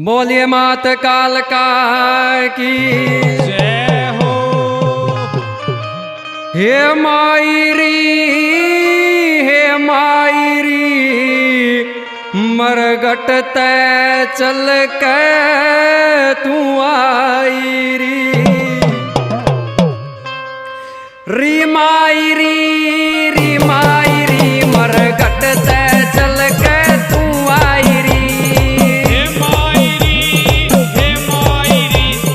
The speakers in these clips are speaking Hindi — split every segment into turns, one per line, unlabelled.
बोलिए मात कालका की
जय हो।
हे मायरी मरगट तै चल के तू आई री मायरी मरगट तै चल के तू आई
हे मायरी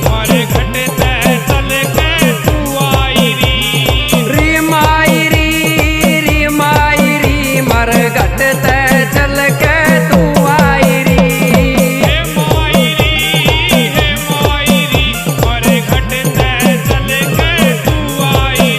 मरघट तै चल के तू आई
री मायरी मरगट तै चल के तू आई री
हे मायरी मरघट तै चल के तू आई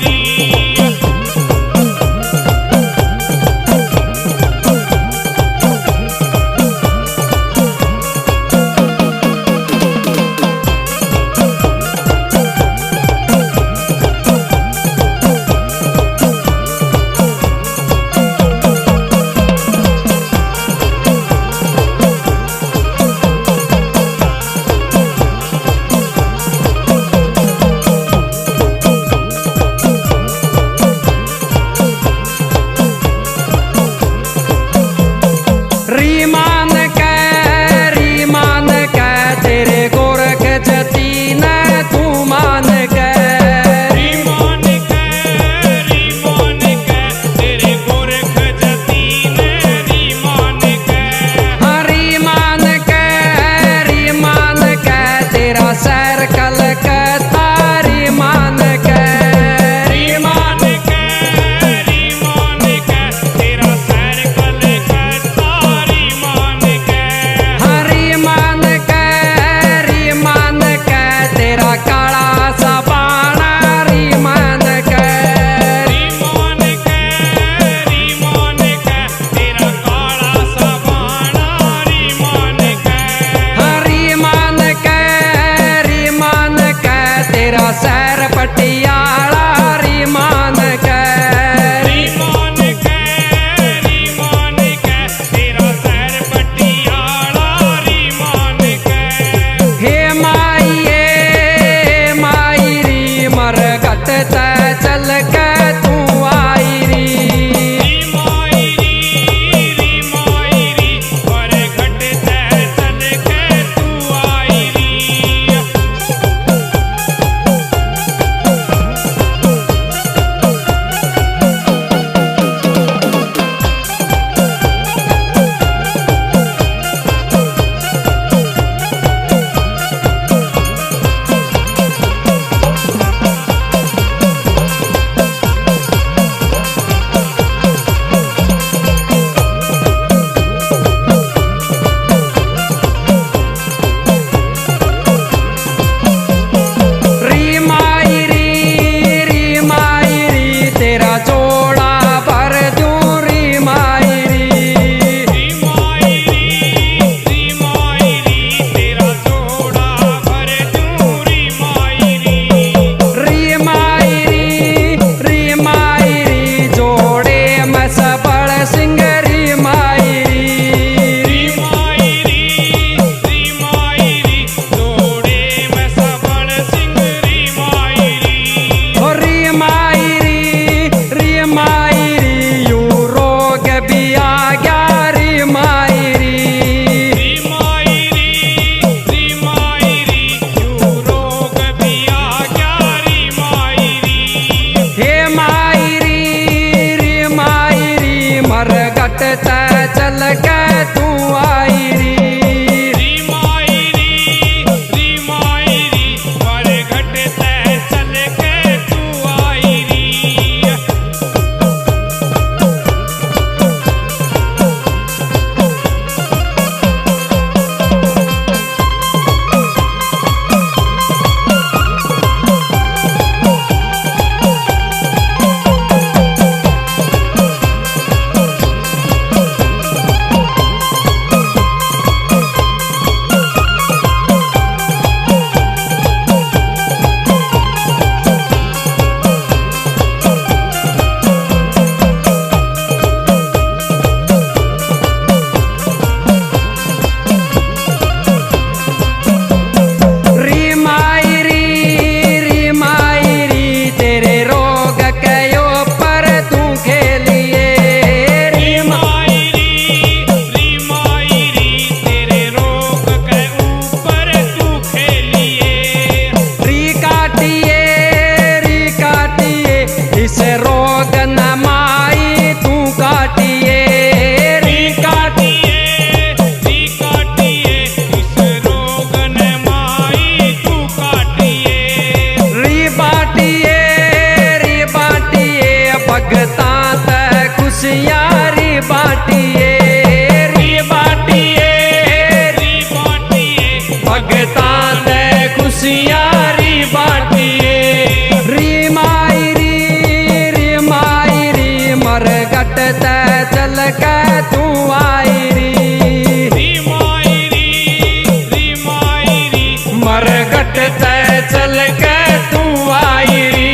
घट ते चल के तू आई री।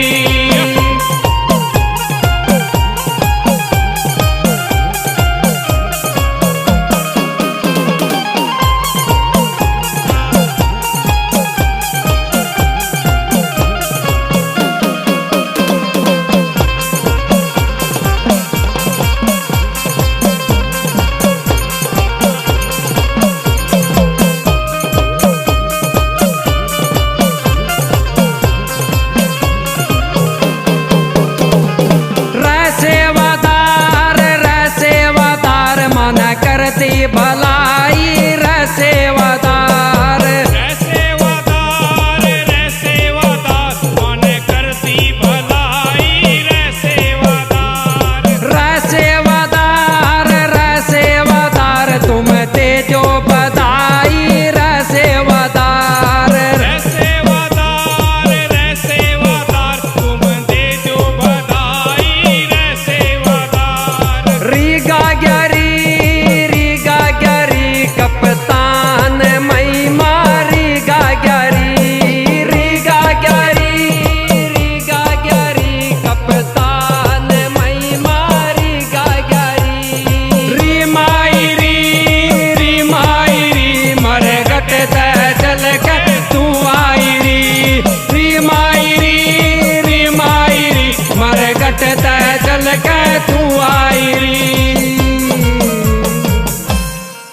करती भलाई रे सेवादार,
रे सेवादार, रे सेवादार, मन करती भलाई रे सेवादार।
रे सेवादार, रे सेवादार, तुम तेजो बधाई रे सेवादार।
रे सेवादार, रे सेवादार, तुम तेजो बधाई रे सेवादार।
री गा